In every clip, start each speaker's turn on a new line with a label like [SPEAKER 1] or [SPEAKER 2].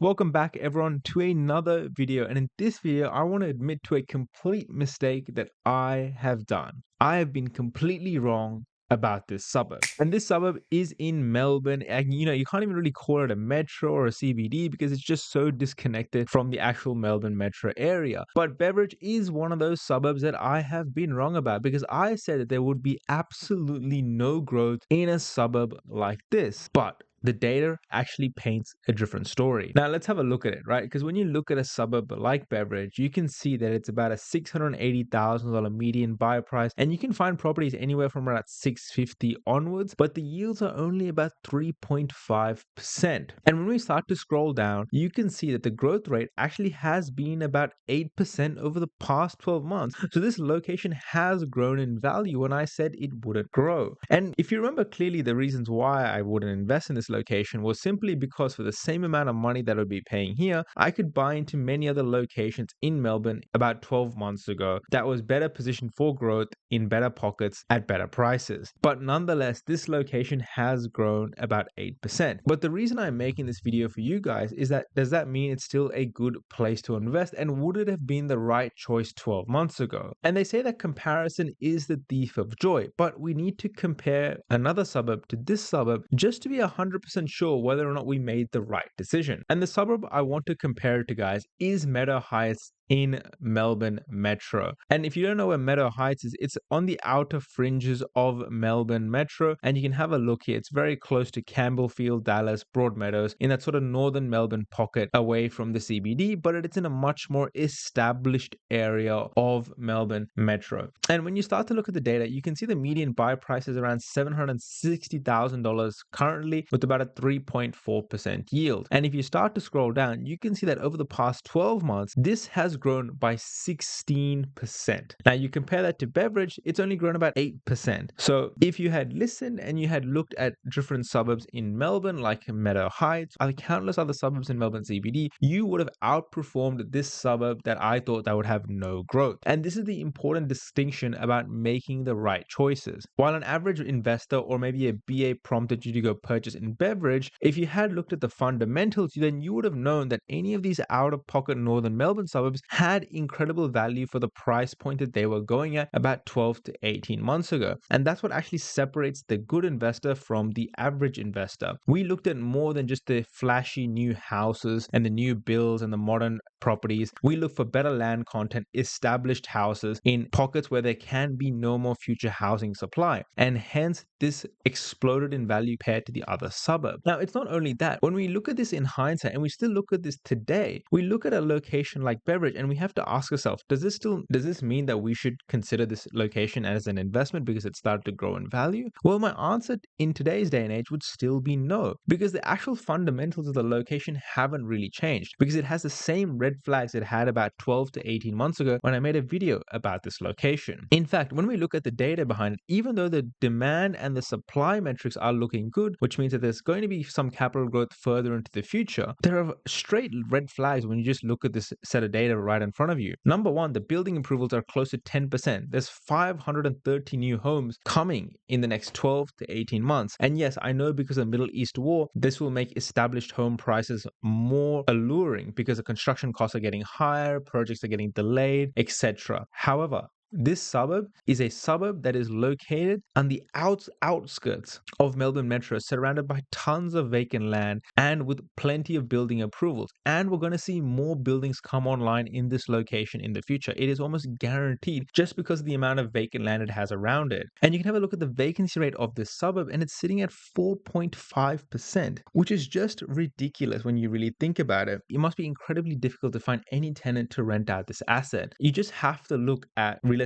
[SPEAKER 1] Welcome back everyone to another video, and in this video I want to admit to a complete mistake that I have done. I have been completely wrong about this suburb. And this suburb is in Melbourne, and you can't even really call it a metro or a CBD because it's just so disconnected from the actual Melbourne metro area. But Beveridge is one of those suburbs that I have been wrong about because I said that there would be absolutely no growth in a suburb like this. But the data actually paints a different story. Now let's have a look at it, right? Because when you look at a suburb like Beveridge, you can see that it's about a $680,000 median buy price, and you can find properties anywhere from about 650 onwards, but the yields are only about 3.5%. And when we start to scroll down, you can see that the growth rate actually has been about 8% over the past 12 months. So this location has grown in value when I said it wouldn't grow. And if you remember clearly, the reasons why I wouldn't invest in this location was simply because for the same amount of money that I would be paying here, I could buy into many other locations in Melbourne about 12 months ago that was better positioned for growth in better pockets at better prices. But nonetheless, this location has grown about 8%. But the reason I'm making this video for you guys is that does that mean it's still a good place to invest, and would it have been the right choice 12 months ago? And they say that comparison is the thief of joy, but we need to compare another suburb to this suburb just to be 100% sure whether or not we made the right decision. And the suburb I want to compare it to, guys, is Meadow Heights in Melbourne Metro. And if you don't know where Meadow Heights is, it's on the outer fringes of Melbourne Metro, and you can have a look here. It's very close to Campbellfield, Dallas, Broadmeadows, in that sort of northern Melbourne pocket away from the CBD, but it's in a much more established area of Melbourne Metro. And when you start to look at the data, you can see the median buy price is around $760,000 currently, with about a 3.4% yield. And if you start to scroll down, you can see that over the past 12 months, this has grown by 16%. Now you compare that to Beveridge, it's only grown about 8%. So if you had listened and you had looked at different suburbs in Melbourne, like Meadow Heights, or countless other suburbs in Melbourne CBD, you would have outperformed this suburb that I thought that would have no growth. And this is the important distinction about making the right choices. While an average investor or maybe a BA prompted you to go purchase in Beveridge, if you had looked at the fundamentals, then you would have known that any of these out-of-pocket northern Melbourne suburbs had incredible value for the price point that they were going at about 12 to 18 months ago. And that's what actually separates the good investor from the average investor. We looked at more than just the flashy new houses and the new builds and the modern properties. We look for better land content, established houses in pockets where there can be no more future housing supply. And hence, this exploded in value compared to the other suburb. Now, it's not only that. When we look at this in hindsight, and we still look at this today, we look at a location like Beveridge and we have to ask ourselves, does this mean that we should consider this location as an investment because it started to grow in value? Well, my answer in today's day and age would still be no, because the actual fundamentals of the location haven't really changed, because it has the same red flags it had about 12 to 18 months ago when I made a video about this location. In fact, when we look at the data behind it, even though the demand and the supply metrics are looking good, which means that there's going to be some capital growth further into the future, there are straight red flags when you just look at this set of data right in front of you. Number one, the building approvals are close to 10%. There's 530 new homes coming in the next 12 to 18 months. And yes, I know because of the Middle East war, this will make established home prices more alluring because the construction costs are getting higher, projects are getting delayed, etc. However, this suburb is a suburb that is located on the outskirts of Melbourne Metro, surrounded by tons of vacant land and with plenty of building approvals. And we're going to see more buildings come online in this location in the future. It is almost guaranteed just because of the amount of vacant land it has around it. And you can have a look at the vacancy rate of this suburb, and it's sitting at 4.5%, which is just ridiculous when you really think about it. It must be incredibly difficult to find any tenant to rent out this asset. You just have to look at realestate.com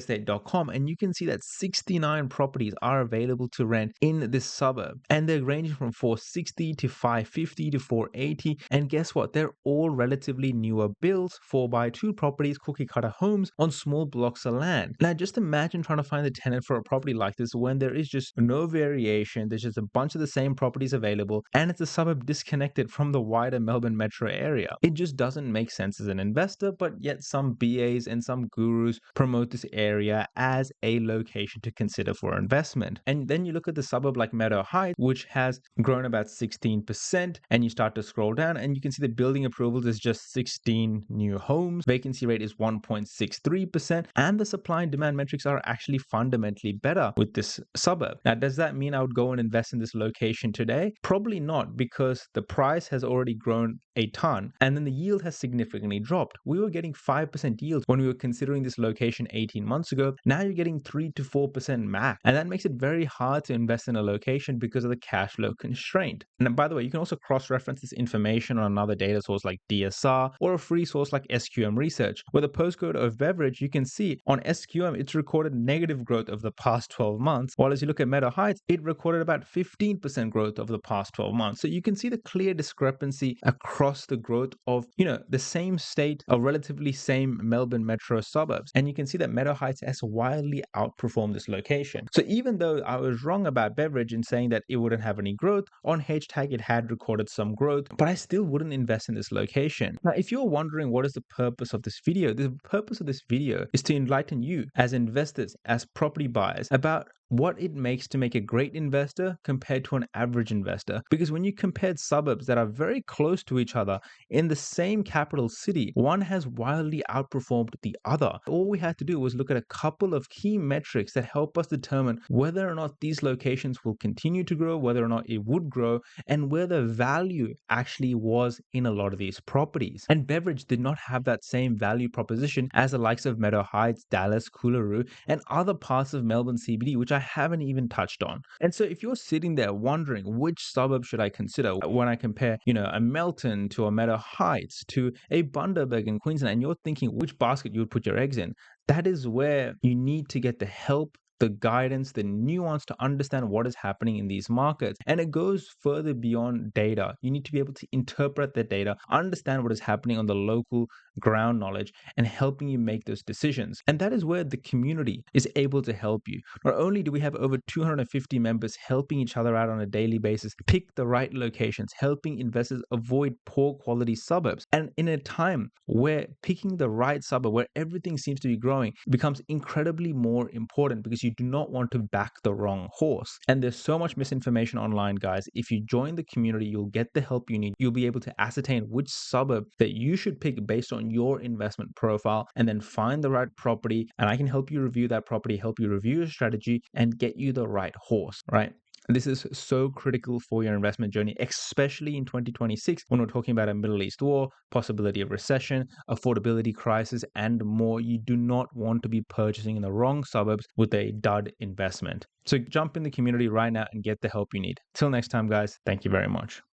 [SPEAKER 1] and you can see that 69 properties are available to rent in this suburb, and they're ranging from 460 to 550 to 480. And guess what? They're all relatively newer builds, 4x2 properties, cookie cutter homes on small blocks of land. Now just imagine trying to find a tenant for a property like this when there is just no variation. There's just a bunch of the same properties available, and it's a suburb disconnected from the wider Melbourne metro area. It just doesn't make sense as an investor, but yet some BAs and some gurus promote this area area as a location to consider for investment. And then you look at the suburb like Meadow Heights, which has grown about 16%, and you start to scroll down and you can see the building approvals is just 16 new homes, vacancy rate is 1.63%, and the supply and demand metrics are actually fundamentally better with this suburb. Now, does that mean I would go and invest in this location today? Probably not, because the price has already grown a ton and then the yield has significantly dropped. We were getting 5% yields when we were considering this location 18 months ago. Now you're getting 3 to 4% max, and that makes it very hard to invest in a location because of the cash flow constraint. And by the way, you can also cross-reference this information on another data source like DSR or a free source like SQM Research. With the postcode of Beverage, you can see on SQM it's recorded negative growth over the past 12 months, while as you look at Meadow Heights, it recorded about 15% growth over the past 12 months. So you can see the clear discrepancy across the growth of, the same state or relatively same Melbourne metro suburbs. And you can see that Meadow Heights has wildly outperformed this location. So even though I was wrong about Beverage in saying that it wouldn't have any growth, on HTag it had recorded some growth, but I still wouldn't invest in this location. Now, if you're wondering what is the purpose of this video, the purpose of this video is to enlighten you as investors, as property buyers, about what it makes to make a great investor compared to an average investor. Because when you compare suburbs that are very close to each other in the same capital city, one has wildly outperformed the other. All we had to do was look at a couple of key metrics that help us determine whether or not these locations will continue to grow, whether or not it would grow, and where the value actually was in a lot of these properties. And Beverage did not have that same value proposition as the likes of Meadow Heights, Dallas, Coolaroo, and other parts of Melbourne CBD, which I haven't even touched on. And so if you're sitting there wondering which suburb should I consider when I compare, a Melton to a Meadow Heights to a Bundaberg in Queensland, and you're thinking which basket you would put your eggs in, that is where you need to get the help, the guidance, the nuance to understand what is happening in these markets. And it goes further beyond data. You need to be able to interpret the data, understand what is happening on the local ground knowledge, and helping you make those decisions. And that is where the community is able to help you. Not only do we have over 250 members helping each other out on a daily basis, pick the right locations, helping investors avoid poor quality suburbs. And in a time where picking the right suburb, where everything seems to be growing, becomes incredibly more important, because you do not want to back the wrong horse. And there's so much misinformation online, guys. If you join the community, you'll get the help you need. You'll be able to ascertain which suburb that you should pick based on your investment profile, and then find the right property. And I can help you review that property, help you review your strategy, and get you the right horse, right? This is so critical for your investment journey, especially in 2026 when we're talking about a Middle East war, possibility of recession, affordability crisis, and more. You do not want to be purchasing in the wrong suburbs with a dud investment. So jump in the community right now and get the help you need. Till next time, guys, thank you very much.